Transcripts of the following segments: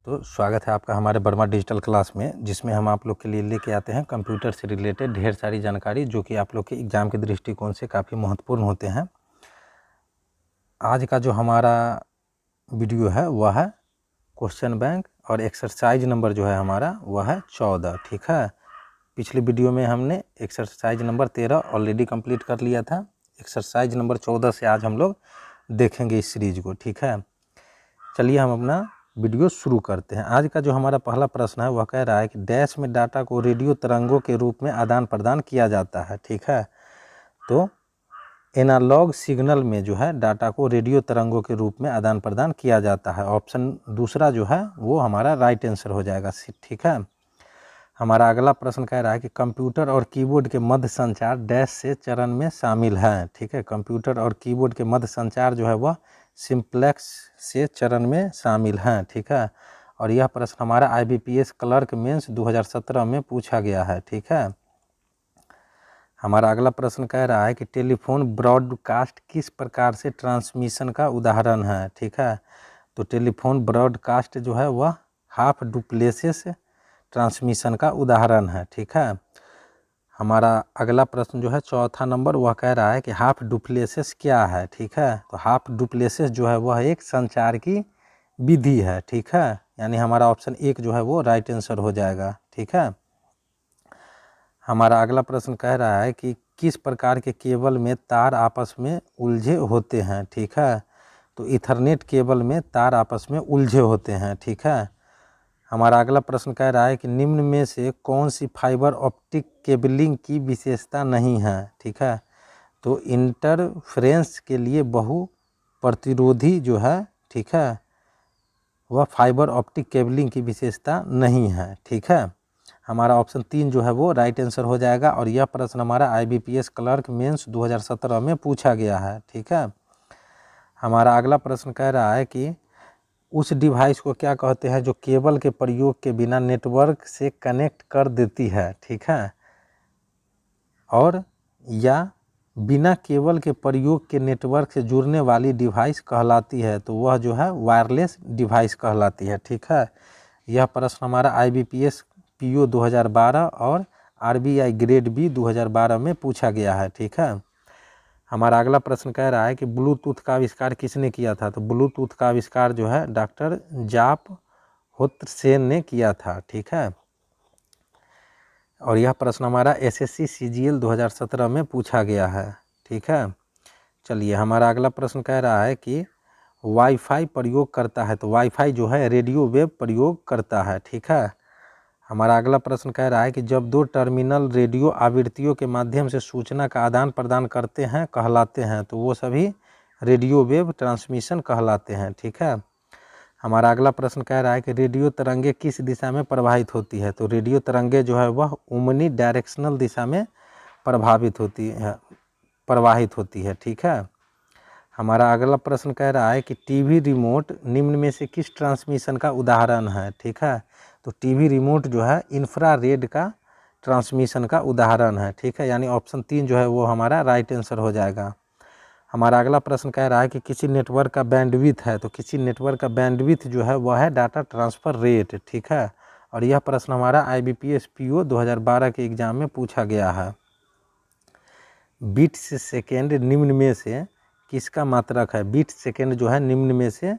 तो स्वागत है आपका हमारे वर्मा डिजिटल क्लास में, जिसमें हम आप लोग के लिए लेके आते हैं कंप्यूटर से रिलेटेड ढेर सारी जानकारी जो कि आप लोग के एग्ज़ाम के दृष्टिकोण से काफ़ी महत्वपूर्ण होते हैं। आज का जो हमारा वीडियो है वह है क्वेश्चन बैंक और एक्सरसाइज नंबर जो है हमारा वह है 14। ठीक है, पिछले वीडियो में हमने एक्सरसाइज नंबर 13 ऑलरेडी कंप्लीट कर लिया था। एक्सरसाइज नंबर 14 से आज हम लोग देखेंगे इस सीरीज को। ठीक है, चलिए हम अपना वीडियो शुरू करते हैं। आज का जो हमारा पहला प्रश्न है वह कह रहा है कि डैश में डाटा को रेडियो तरंगों के रूप में आदान प्रदान किया जाता है। ठीक है, तो एनालॉग सिग्नल में जो है डाटा को रेडियो तरंगों के रूप में आदान प्रदान किया जाता है। ऑप्शन दूसरा जो है वो हमारा राइट आंसर हो जाएगा। ठीक है, हमारा अगला प्रश्न कह रहा है कि कंप्यूटर और कीबोर्ड के मध्य संचार डैश से चरण में शामिल है। ठीक है, कंप्यूटर और कीबोर्ड के मध्य संचार जो है वह सिंप्लेक्स से चरण में शामिल हैं। ठीक है, और यह प्रश्न हमारा IBPS क्लर्क मेंस 2017 में पूछा गया है। ठीक है, हमारा अगला प्रश्न कह रहा है कि टेलीफोन ब्रॉडकास्ट किस प्रकार से ट्रांसमिशन का उदाहरण है। ठीक है, तो टेलीफोन ब्रॉडकास्ट जो है वह हाफ डुप्लेसेस ट्रांसमिशन का उदाहरण है। ठीक है, हमारा अगला प्रश्न जो है चौथा नंबर वह कह रहा है कि हाफ डुप्लेसेस क्या है। ठीक है, तो हाफ डुप्लेसेस जो है वह एक संचार की विधि है। ठीक है, यानी हमारा ऑप्शन 1 जो है वो राइट आंसर हो जाएगा। ठीक है, हमारा अगला प्रश्न कह रहा है कि किस प्रकार के केबल में तार आपस में उलझे होते हैं। ठीक है, तो इथरनेट केबल में तार आपस में उलझे होते हैं। ठीक है, हमारा अगला प्रश्न कह रहा है कि निम्न में से कौन सी फाइबर ऑप्टिक केबलिंग की विशेषता नहीं है। ठीक है, तो इंटरफ्रेंस के लिए बहु प्रतिरोधी जो है, ठीक है, वह फाइबर ऑप्टिक केबलिंग की विशेषता नहीं है। ठीक है, हमारा ऑप्शन 3 जो है वो राइट आंसर हो जाएगा और यह प्रश्न हमारा IBPS क्लर्क मेंस 2017 में पूछा गया है। ठीक है, हमारा अगला प्रश्न कह रहा है कि उस डिवाइस को क्या कहते हैं जो केबल के प्रयोग के बिना नेटवर्क से कनेक्ट कर देती है। ठीक है, और या बिना केबल के प्रयोग के नेटवर्क से जुड़ने वाली डिवाइस कहलाती है, तो वह जो है वायरलेस डिवाइस कहलाती है। ठीक है, यह प्रश्न हमारा IBPS PO 2012 और RBI ग्रेड B 2012 में पूछा गया है। ठीक है, हमारा अगला प्रश्न कह रहा है कि ब्लूटूथ का आविष्कार किसने किया था। तो ब्लूटूथ का आविष्कार जो है डॉक्टर जाप होत्रसेन ने किया था। ठीक है, और यह प्रश्न हमारा SSC CGL 2017 में पूछा गया है। ठीक है, चलिए हमारा अगला प्रश्न कह रहा है कि वाईफाई प्रयोग करता है, तो वाईफाई जो है रेडियो वेव प्रयोग करता है। ठीक है, हमारा अगला प्रश्न कह रहा है कि जब दो टर्मिनल रेडियो आवृत्तियों के माध्यम से सूचना का आदान प्रदान करते हैं कहलाते हैं, तो वो सभी रेडियो वेव ट्रांसमिशन कहलाते हैं। ठीक है, हमारा अगला प्रश्न कह रहा है कि रेडियो तरंगे किस दिशा में प्रवाहित होती है। तो रेडियो तरंगे जो है वह ओमनी डायरेक्शनल दिशा में प्रवाहित होती है। ठीक है, हमारा अगला प्रश्न कह रहा है कि टीवी रिमोट निम्न में से किस ट्रांसमिशन का उदाहरण है। ठीक है, तो टीवी रिमोट जो है इंफ्रारेड का ट्रांसमिशन का उदाहरण है। ठीक है, यानी ऑप्शन 3 जो है वो हमारा राइट आंसर हो जाएगा। हमारा अगला प्रश्न कह रहा है कि किसी नेटवर्क का बैंडविड्थ है, तो किसी नेटवर्क का बैंडविड्थ जो है वह है डाटा ट्रांसफ़र रेट। ठीक है, और यह प्रश्न हमारा IBPS PO 2012 के एग्ज़ाम में पूछा गया है। बीट सेकेंड निम्न में से किसका मात्रक है। बीट सेकेंड जो है निम्न में से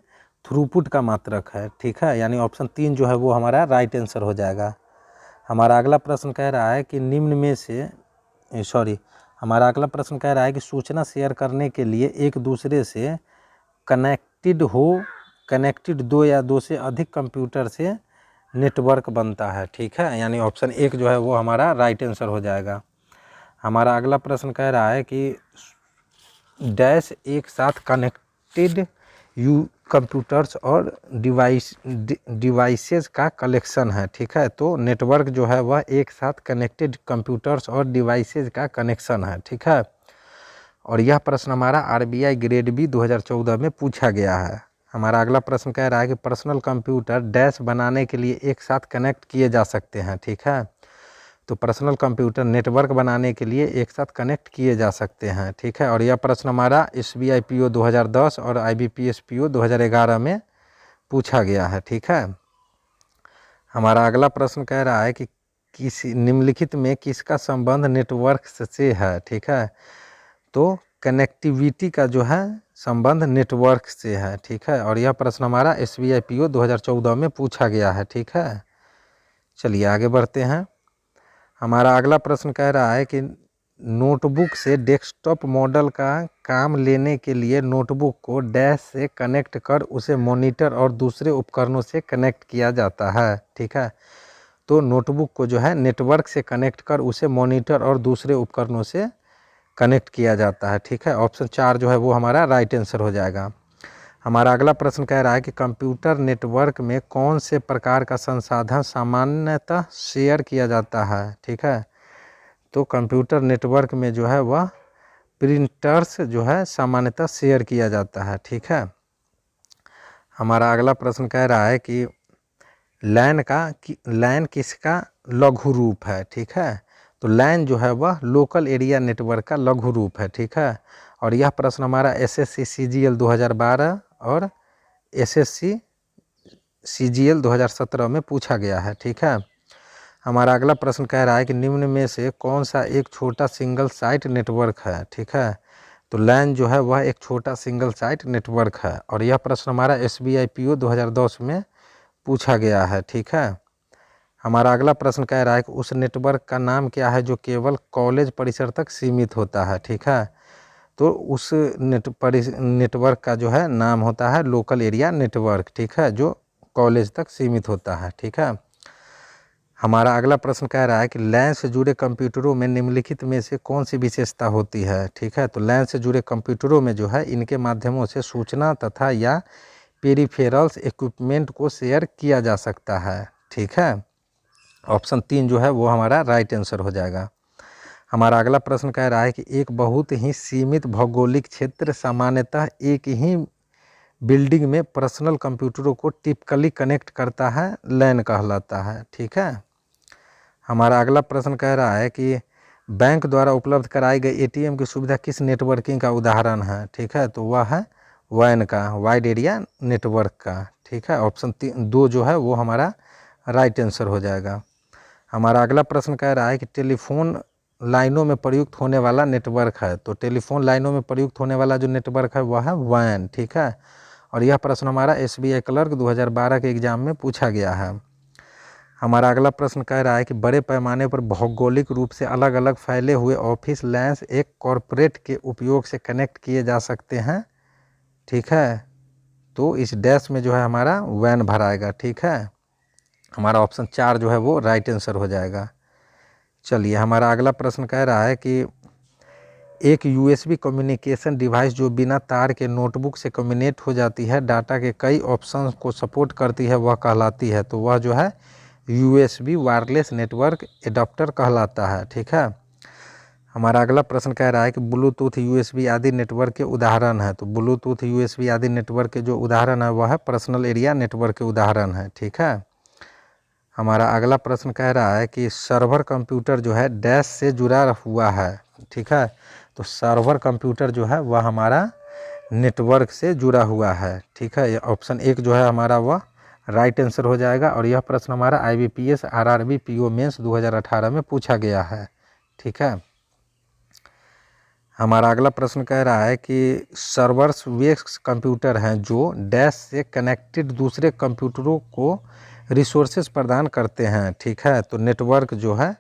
थ्रूपुट का मात्रक है। ठीक है, यानी ऑप्शन 3 जो है वो हमारा राइट आंसर हो जाएगा। हमारा अगला प्रश्न कह रहा है कि निम्न में से हमारा अगला प्रश्न कह रहा है कि सूचना शेयर करने के लिए एक दूसरे से कनेक्टेड दो या दो से अधिक कंप्यूटर से नेटवर्क बनता है। ठीक है, यानी ऑप्शन 1 जो है वो हमारा राइट आंसर हो जाएगा। हमारा अगला प्रश्न कह रहा है कि डैश एक साथ कनेक्टेड कंप्यूटर्स और डिवाइसेस का कलेक्शन है। ठीक है, तो नेटवर्क जो है वह एक साथ कनेक्टेड कंप्यूटर्स और डिवाइसेस का कनेक्शन है। ठीक है, और यह प्रश्न हमारा RBI ग्रेड B 2014 में पूछा गया है। हमारा अगला प्रश्न कह रहा है कि पर्सनल कंप्यूटर डैश बनाने के लिए एक साथ कनेक्ट किए जा सकते हैं। ठीक है, तो पर्सनल कंप्यूटर नेटवर्क बनाने के लिए एक साथ कनेक्ट किए जा सकते हैं। ठीक है, और यह प्रश्न हमारा SBI PO 2010 और IBPS PO 2011 में पूछा गया है। ठीक है, हमारा अगला प्रश्न कह रहा है कि किसी निम्नलिखित में किसका संबंध नेटवर्क से है। ठीक है, तो कनेक्टिविटी का जो है संबंध नेटवर्क से है। ठीक है, और यह प्रश्न हमारा SBI PO 2014 में पूछा गया है। ठीक है, चलिए आगे बढ़ते हैं। हमारा अगला प्रश्न कह रहा है कि नोटबुक से डेस्कटॉप मॉडल का काम लेने के लिए नोटबुक को डैश से कनेक्ट कर उसे मॉनिटर और दूसरे उपकरणों से कनेक्ट किया जाता है। ठीक है, तो नोटबुक को जो है नेटवर्क से कनेक्ट कर उसे मॉनिटर और दूसरे उपकरणों से कनेक्ट किया जाता है। ठीक है, ऑप्शन 4 जो है वो हमारा राइट आंसर हो जाएगा। हमारा अगला प्रश्न कह रहा है कि कंप्यूटर नेटवर्क में कौन से प्रकार का संसाधन सामान्यतः शेयर किया जाता है। ठीक है, तो कंप्यूटर नेटवर्क में जो है वह प्रिंटर्स जो है सामान्यतः शेयर किया जाता है। ठीक है, हमारा अगला प्रश्न कह रहा है कि लैन किसका लघु रूप है। ठीक है, तो लैन जो है वह लोकल एरिया नेटवर्क का लघु रूप है। ठीक है, और यह प्रश्न हमारा SSC CGL 2012 और SSC CGL 2017 में पूछा गया है। ठीक है, हमारा अगला प्रश्न कह रहा है कि निम्न में से कौन सा एक छोटा सिंगल साइट नेटवर्क है। ठीक है, तो लैन जो है वह एक छोटा सिंगल साइट नेटवर्क है, और यह प्रश्न हमारा SBI PO 2010 में पूछा गया है। ठीक है, हमारा अगला प्रश्न कह रहा है कि उस नेटवर्क का नाम क्या है जो केवल कॉलेज परिसर तक सीमित होता है। ठीक है, तो उस नेटवर्क का जो है नाम होता है लोकल एरिया नेटवर्क। ठीक है, जो कॉलेज तक सीमित होता है। ठीक है, हमारा अगला प्रश्न कह रहा है कि लैन से जुड़े कंप्यूटरों में निम्नलिखित में से कौन सी विशेषता होती है। ठीक है, तो लैन से जुड़े कंप्यूटरों में जो है इनके माध्यमों से सूचना तथा या पेरिफेरल्स इक्विपमेंट को शेयर किया जा सकता है। ठीक है, ऑप्शन 3 जो है वो हमारा राइट आंसर हो जाएगा। हमारा अगला प्रश्न कह रहा है कि एक बहुत ही सीमित भौगोलिक क्षेत्र सामान्यतः एक ही बिल्डिंग में पर्सनल कंप्यूटरों को टिपिकली कनेक्ट करता है, लैन कहलाता है। ठीक है, हमारा अगला प्रश्न कह रहा है कि बैंक द्वारा उपलब्ध कराई गई ATM की सुविधा किस नेटवर्किंग का उदाहरण है। ठीक है, तो वह है WAN का, वाइड एरिया नेटवर्क का। ठीक है, ऑप्शन 2 जो है वो हमारा राइट आंसर हो जाएगा। हमारा अगला प्रश्न कह रहा है कि टेलीफोन लाइनों में प्रयुक्त होने वाला नेटवर्क है, तो टेलीफोन लाइनों में प्रयुक्त होने वाला जो नेटवर्क है वह है WAN। ठीक है, और यह प्रश्न हमारा SBI क्लर्क 2012 के एग्जाम में पूछा गया है। हमारा अगला प्रश्न कह रहा है कि बड़े पैमाने पर भौगोलिक रूप से अलग अलग फैले हुए ऑफिस लैंस एक कॉरपोरेट के उपयोग से कनेक्ट किए जा सकते हैं। ठीक है, तो इस डैश में जो है हमारा WAN भराएगा। ठीक है, हमारा ऑप्शन 4 जो है वो राइट आंसर हो जाएगा। चलिए, हमारा अगला प्रश्न कह रहा है कि एक USB कम्युनिकेशन डिवाइस जो बिना तार के नोटबुक से कम्युनिकेट हो जाती है, डाटा के कई ऑप्शंस को सपोर्ट करती है, वह कहलाती है। तो वह जो है USB वायरलेस नेटवर्क एडाप्टर कहलाता है। ठीक है, हमारा अगला प्रश्न कह रहा है कि ब्लूटूथ USB आदि नेटवर्क के उदाहरण है, तो ब्लूटूथ USB आदि नेटवर्क के जो उदाहरण है वह है पर्सनल एरिया नेटवर्क के उदाहरण है। ठीक है, हमारा अगला प्रश्न कह रहा है कि सर्वर कंप्यूटर जो है डैश से जुड़ा हुआ है। ठीक है, तो सर्वर कंप्यूटर जो है वह हमारा नेटवर्क से जुड़ा हुआ है। ठीक है, ऑप्शन 1 जो है हमारा वह राइट आंसर हो जाएगा, और यह प्रश्न हमारा IBPS RRB PO मेंस 2018 में पूछा गया है। ठीक है, हमारा अगला प्रश्न कह रहा है कि सर्वर्स वे कंप्यूटर हैं जो डैश से कनेक्टेड दूसरे कंप्यूटरों को रिसोर्सेज प्रदान करते हैं। ठीक है, तो नेटवर्क जो है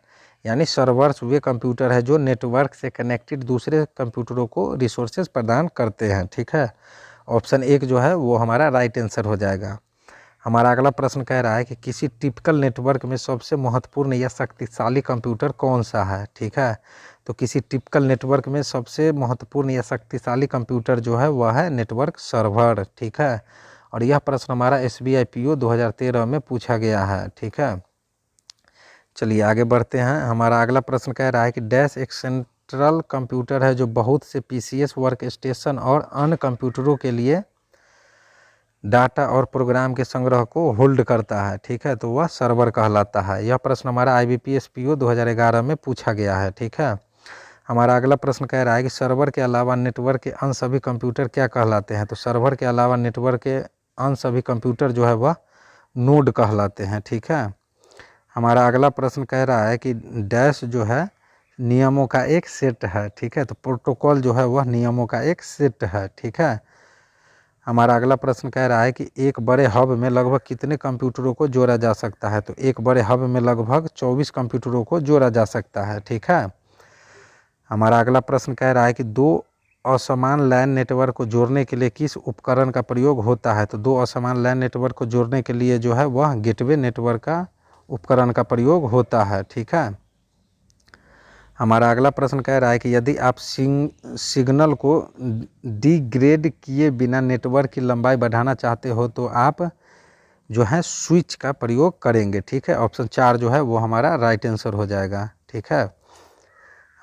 यानी सर्वर्स वे कंप्यूटर है जो नेटवर्क से कनेक्टेड दूसरे कंप्यूटरों को रिसोर्सेज प्रदान करते हैं। ठीक है, ऑप्शन 1 जो है वो हमारा राइट आंसर हो जाएगा। हमारा अगला प्रश्न कह रहा है कि किसी टिपिकल नेटवर्क में सबसे महत्वपूर्ण या शक्तिशाली कंप्यूटर कौन सा है। ठीक है, तो किसी टिपिकल नेटवर्क में सबसे महत्वपूर्ण या शक्तिशाली कंप्यूटर जो है वह है नेटवर्क सर्वर। ठीक है, और यह प्रश्न हमारा SBI PO 2013 में पूछा गया है। ठीक है, चलिए आगे बढ़ते हैं। हमारा अगला प्रश्न कह रहा है कि डैश एक सेंट्रल कंप्यूटर है जो बहुत से PCS वर्क स्टेशन और अन्य कंप्यूटरों के लिए डाटा और प्रोग्राम के संग्रह को होल्ड करता है। ठीक है, तो वह सर्वर कहलाता है। यह प्रश्न हमारा IBPS PO 2011 में पूछा गया है। ठीक है, हमारा अगला प्रश्न कह रहा है कि सर्वर के अलावा नेटवर्क के अन्य सभी कंप्यूटर क्या कहलाते हैं। तो सर्वर के अलावा नेटवर्क के अन्य सभी कंप्यूटर जो है वह नोड कहलाते हैं। ठीक है, हमारा अगला प्रश्न कह रहा है कि डैश जो है नियमों का एक सेट है, ठीक है। तो प्रोटोकॉल जो है वह नियमों का एक सेट है, ठीक है। हमारा अगला प्रश्न कह रहा है कि एक बड़े हब में लगभग कितने कंप्यूटरों को जोड़ा जा सकता है। तो एक बड़े हब में लगभग 24 कंप्यूटरों को जोड़ा जा सकता है, ठीक है। हमारा अगला प्रश्न कह रहा है कि दो असमान लैन नेटवर्क को जोड़ने के लिए किस उपकरण का प्रयोग होता है। तो दो असमान लैन नेटवर्क को जोड़ने के लिए जो है वह गेटवे नेटवर्क का उपकरण का प्रयोग होता है, ठीक है। हमारा अगला प्रश्न कह रहा है कि यदि आप सिग्नल को डिग्रेड किए बिना नेटवर्क की लंबाई बढ़ाना चाहते हो तो आप जो है स्विच का प्रयोग करेंगे, ठीक है। ऑप्शन 4 जो है वो हमारा राइट आंसर हो जाएगा, ठीक है।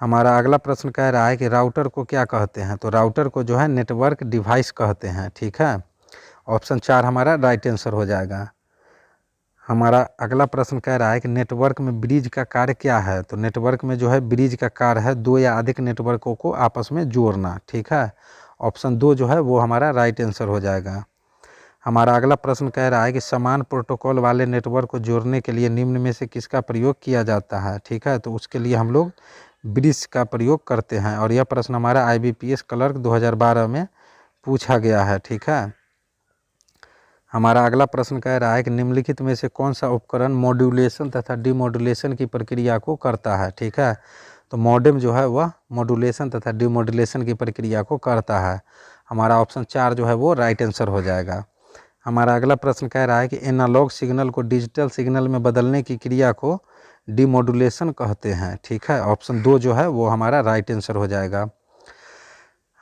हमारा अगला प्रश्न कह रहा है कि राउटर को क्या कहते हैं। तो राउटर को जो है नेटवर्क डिवाइस कहते हैं, ठीक है। ऑप्शन 4 हमारा राइट आंसर हो जाएगा। हमारा अगला प्रश्न कह रहा है कि नेटवर्क में ब्रिज का कार्य क्या है। तो नेटवर्क में जो है ब्रिज का कार्य है दो या अधिक नेटवर्कों को आपस में जोड़ना, ठीक है। ऑप्शन 2 जो है वो हमारा राइट आंसर हो जाएगा। हमारा अगला प्रश्न कह रहा है कि समान प्रोटोकॉल वाले नेटवर्क को जोड़ने के लिए निम्न में से किसका प्रयोग किया जाता है, ठीक है। तो उसके लिए हम लोग ब्रिज का प्रयोग करते हैं और यह प्रश्न हमारा IBPS क्लर्क 2012 में पूछा गया है, ठीक है। हमारा अगला प्रश्न कह रहा है कि निम्नलिखित में से कौन सा उपकरण मॉड्यूलेशन तथा डीमॉड्यूलेशन की प्रक्रिया को करता है, ठीक है। तो मॉडेम जो है वह मॉड्यूलेशन तथा डीमॉड्यूलेशन की प्रक्रिया को करता है। हमारा ऑप्शन 4 जो है वो राइट आंसर हो जाएगा। हमारा अगला प्रश्न कह रहा है कि एनालॉग सिग्नल को डिजिटल सिग्नल में बदलने की क्रिया को डीमॉड्यूलेशन कहते हैं, ठीक है। ऑप्शन 2 जो है वो हमारा राइट आंसर हो जाएगा।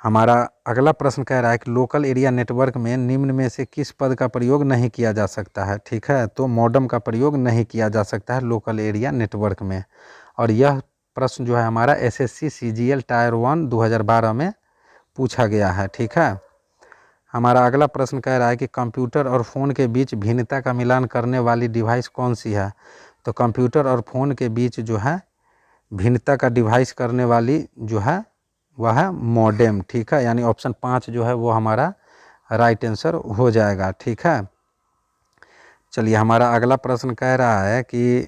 हमारा अगला प्रश्न कह रहा है कि लोकल एरिया नेटवर्क में निम्न में से किस पद का प्रयोग नहीं किया जा सकता है, ठीक है। तो मॉडेम का प्रयोग नहीं किया जा सकता है लोकल एरिया नेटवर्क में। और यह प्रश्न जो है हमारा SSC CGL टायर 1 2012 में पूछा गया है, ठीक है। हमारा अगला प्रश्न कह रहा है कि कंप्यूटर और फ़ोन के बीच भिन्नता का मिलान करने वाली डिवाइस कौन सी है। तो कंप्यूटर और फ़ोन के बीच जो है भिन्नता का डिवाइस करने वाली जो है वह है मॉडेम, ठीक है। यानी ऑप्शन 5 जो है वो हमारा राइट आंसर हो जाएगा, ठीक है। चलिए हमारा अगला प्रश्न कह रहा है कि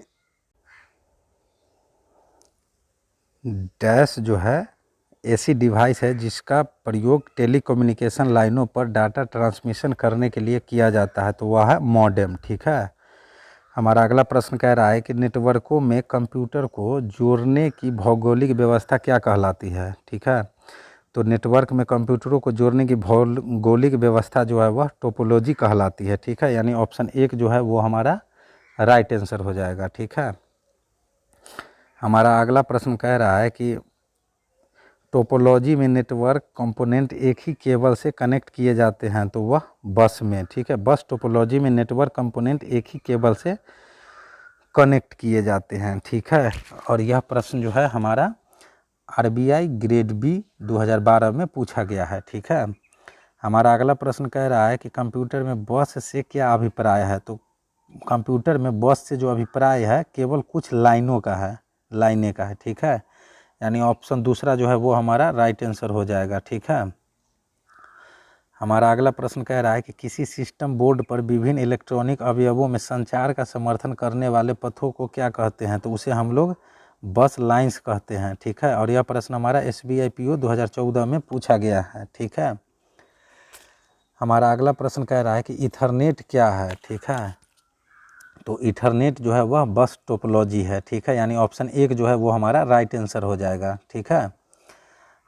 डैश जो है ऐसी डिवाइस है जिसका प्रयोग टेलीकम्युनिकेशन लाइनों पर डाटा ट्रांसमिशन करने के लिए किया जाता है। तो वह है मॉडेम, ठीक है। हमारा अगला प्रश्न कह रहा है कि नेटवर्कों में कंप्यूटर को जोड़ने की भौगोलिक व्यवस्था क्या कहलाती है, ठीक है। तो नेटवर्क में कंप्यूटरों को जोड़ने की भौगोलिक व्यवस्था जो है वह टोपोलॉजी कहलाती है, ठीक है। यानी ऑप्शन 1 जो है वो हमारा राइट आंसर हो जाएगा, ठीक है। हमारा अगला प्रश्न कह रहा है कि टोपोलॉजी में नेटवर्क कंपोनेंट एक ही केबल से कनेक्ट किए जाते हैं। तो वह बस में, ठीक है। बस टोपोलॉजी में नेटवर्क कंपोनेंट एक ही केबल से कनेक्ट किए जाते हैं, ठीक है। और यह प्रश्न जो है हमारा RBI ग्रेड B 2012 में पूछा गया है, ठीक है। हमारा अगला प्रश्न कह रहा है कि कंप्यूटर में बस से क्या अभिप्राय है। तो कंप्यूटर में बस से जो अभिप्राय है केवल कुछ लाइनों का है, लाइनें का है, ठीक है। यानी ऑप्शन दूसरा जो है वो हमारा राइट आंसर हो जाएगा, ठीक है। हमारा अगला प्रश्न कह रहा है कि किसी सिस्टम बोर्ड पर विभिन्न इलेक्ट्रॉनिक अवयवों में संचार का समर्थन करने वाले पथों को क्या कहते हैं। तो उसे हम लोग बस लाइंस कहते हैं, ठीक है। और यह प्रश्न हमारा SBI PO 2014 में पूछा गया है, ठीक है। हमारा अगला प्रश्न कह रहा है कि ईथरनेट क्या है, ठीक है। तो ईथरनेट जो है वह बस टोपोलॉजी है, ठीक है। यानी ऑप्शन 1 जो है वो हमारा राइट आंसर हो जाएगा, ठीक है।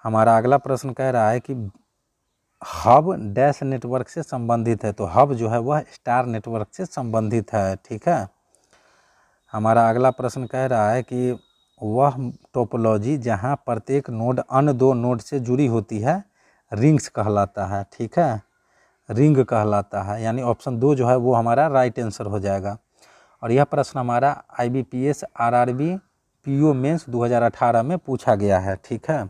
हमारा अगला प्रश्न कह रहा है कि हब डैश नेटवर्क से संबंधित है। तो हब जो है वह स्टार नेटवर्क से संबंधित है, ठीक है। हमारा अगला प्रश्न कह रहा है कि वह टोपोलॉजी जहां प्रत्येक नोड अन्य दो नोड से जुड़ी होती है रिंग्स कहलाता है, ठीक है। रिंग कहलाता है। यानी ऑप्शन 2 जो है वो हमारा राइट आंसर हो जाएगा। और यह प्रश्न हमारा IBPS RRB PO मेंस 2018 में पूछा गया है, ठीक है।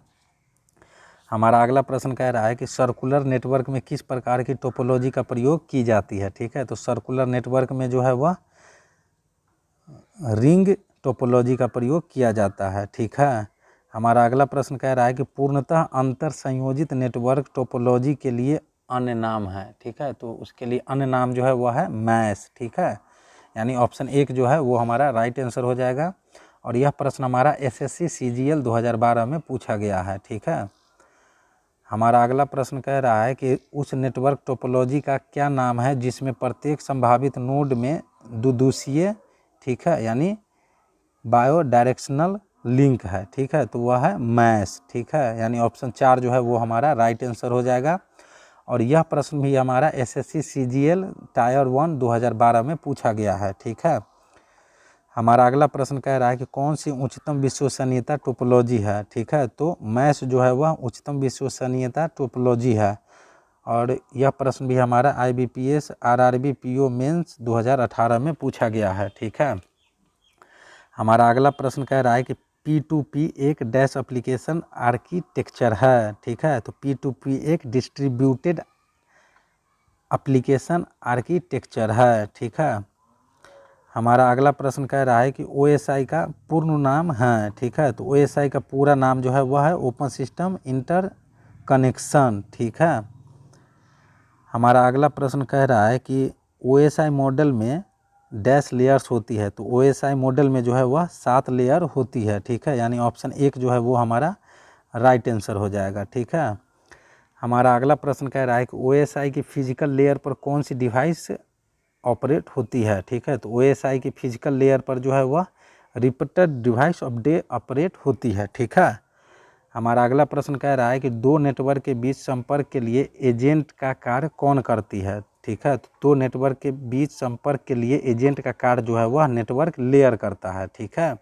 हमारा अगला प्रश्न कह रहा है कि सर्कुलर नेटवर्क में किस प्रकार की टोपोलॉजी का प्रयोग की जाती है, ठीक है। तो सर्कुलर नेटवर्क में जो है वह रिंग टोपोलॉजी का प्रयोग किया जाता है, ठीक है। हमारा अगला प्रश्न कह रहा है कि पूर्णतः अंतर संयोजित नेटवर्क टोपोलॉजी के लिए अन्य नाम है, ठीक है। तो उसके लिए अन्य नाम जो है वह है मैश, ठीक है। यानी ऑप्शन 1 जो है वो हमारा राइट आंसर हो जाएगा। और यह प्रश्न हमारा एसएससी सीजीएल 2012 में पूछा गया है। ठीक है, हमारा अगला प्रश्न कह रहा है कि उस नेटवर्क टोपोलॉजी का क्या नाम है जिसमें प्रत्येक संभावित नोड में दुदूषीय, ठीक है, यानी बायो डायरेक्शनल लिंक है। ठीक है, तो वह है मैश। ठीक है, यानी ऑप्शन 4 जो है वो हमारा राइट आंसर हो जाएगा। और यह प्रश्न भी हमारा एसएससी सीजीएल टायर 1 2012 में पूछा गया है। ठीक है, हमारा अगला प्रश्न कह रहा है कि कौन सी उच्चतम विश्वसनीयता टोपोलॉजी है। ठीक है, तो मैश जो है वह उच्चतम विश्वसनीयता टोपोलॉजी है। और यह प्रश्न भी हमारा आईबीपीएस आरआरबी पीओ मेंस 2018 में पूछा गया है। ठीक है, हमारा अगला प्रश्न कह रहा है कि P2P एक डैश एप्लीकेशन आर्किटेक्चर है। ठीक है, तो P2P एक डिस्ट्रीब्यूटेड एप्लीकेशन आर्किटेक्चर है। ठीक है, हमारा अगला प्रश्न कह रहा है कि OSI का पूर्ण नाम है। ठीक है, तो OSI का पूरा नाम जो है वह है ओपन सिस्टम इंटर कनेक्शन। ठीक है, हमारा अगला प्रश्न कह रहा है कि OSI मॉडल में डैश लेयर्स होती है। तो OSI मॉडल में जो है वह 7 लेयर होती है। ठीक है, यानी ऑप्शन 1 जो है वो हमारा राइट आंसर हो जाएगा। ठीक है, हमारा अगला प्रश्न कह रहा है कि OSI की फिजिकल लेयर पर कौन सी डिवाइस ऑपरेट होती है। ठीक है, तो OSI की फिजिकल लेयर पर जो है वह रिपीटर डिवाइस ऑपरेट होती है। ठीक है, हमारा अगला प्रश्न कह रहा है कि दो नेटवर्क के बीच संपर्क के लिए एजेंट का कार्य कौन करती है। ठीक है, तो दो नेटवर्क के बीच संपर्क के लिए एजेंट का कार्य जो है वह नेटवर्क लेयर करता है। ठीक है,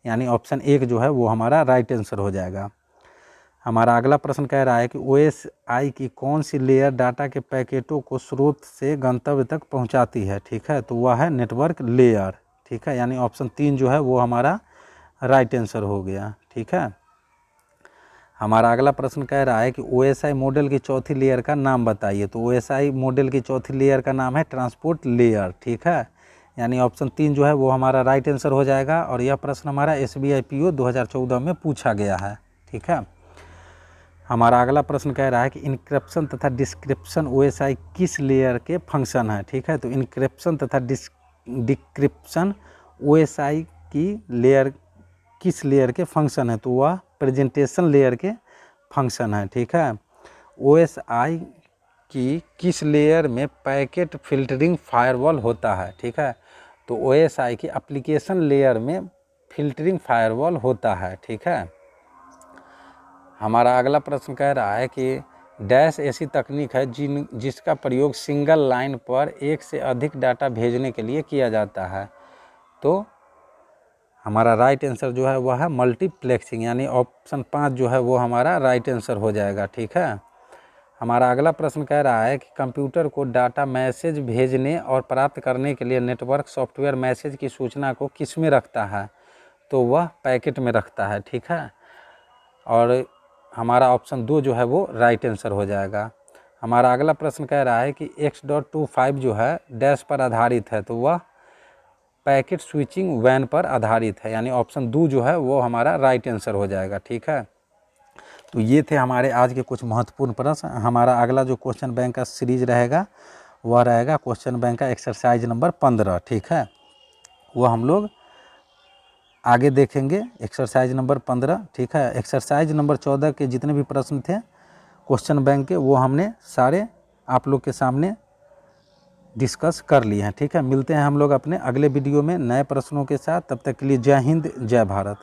यानी ऑप्शन 1 जो है वो हमारा राइट आंसर हो जाएगा। हमारा अगला प्रश्न कह रहा है कि OSI की कौन सी लेयर डाटा के पैकेटों को स्रोत से गंतव्य तक पहुंचाती है। ठीक है, तो वह है नेटवर्क लेयर। ठीक है, यानी ऑप्शन 3 जो है वो हमारा राइट आंसर हो गया। ठीक है, हमारा अगला प्रश्न कह रहा है कि OSI मॉडल की चौथी लेयर का नाम बताइए। तो OSI मॉडल की चौथी लेयर का नाम है ट्रांसपोर्ट लेयर। ठीक है, यानी ऑप्शन 3 जो है वो हमारा राइट आंसर हो जाएगा। और यह प्रश्न हमारा SBI PO 2014 में पूछा गया है। ठीक है, हमारा अगला प्रश्न कह रहा है कि इनक्रिप्शन तथा डिस्क्रिप्शन OSI किस लेयर के फंक्शन है। ठीक है, तो इनक्रिप्शन तथा डिक्रिप्शन OSI की लेयर किस लेयर के फंक्शन है, तो वह प्रेजेंटेशन लेयर के फंक्शन है। ठीक है, OSI की किस लेयर में पैकेट फिल्टरिंग फायरवॉल होता है। ठीक है, तो OSI की एप्लीकेशन लेयर में फिल्टरिंग फायरवॉल होता है। ठीक है, हमारा अगला प्रश्न कह रहा है कि डैश ऐसी तकनीक है जिसका प्रयोग सिंगल लाइन पर एक से अधिक डाटा भेजने के लिए किया जाता है। तो हमारा राइट आंसर जो है वह है मल्टीप्लेक्सिंग, यानी ऑप्शन 5 जो है वो हमारा राइट आंसर हो जाएगा। ठीक है, हमारा अगला प्रश्न कह रहा है कि कंप्यूटर को डाटा मैसेज भेजने और प्राप्त करने के लिए नेटवर्क सॉफ्टवेयर मैसेज की सूचना को किस में रखता है, तो वह पैकेट में रखता है। ठीक है, और हमारा ऑप्शन 2 जो है वो राइट आंसर हो जाएगा। हमारा अगला प्रश्न कह रहा है कि X.25 जो है डैश पर आधारित है, तो वह पैकेट स्विचिंग वैन पर आधारित है, यानी ऑप्शन 2 जो है वो हमारा राइट आंसर हो जाएगा। ठीक है, तो ये थे हमारे आज के कुछ महत्वपूर्ण प्रश्न। हमारा अगला जो क्वेश्चन बैंक का सीरीज रहेगा वह रहेगा क्वेश्चन बैंक का एक्सरसाइज नंबर 15। ठीक है, वो हम लोग आगे देखेंगे एक्सरसाइज नंबर 15। ठीक है, एक्सरसाइज नंबर 14 के जितने भी प्रश्न थे क्वेश्चन बैंक के वो हमने सारे आप लोग के सामने डिस्कस कर लिए हैं। ठीक है, मिलते हैं हम लोग अपने अगले वीडियो में नए प्रश्नों के साथ। तब तक के लिए जय हिंद, जय भारत।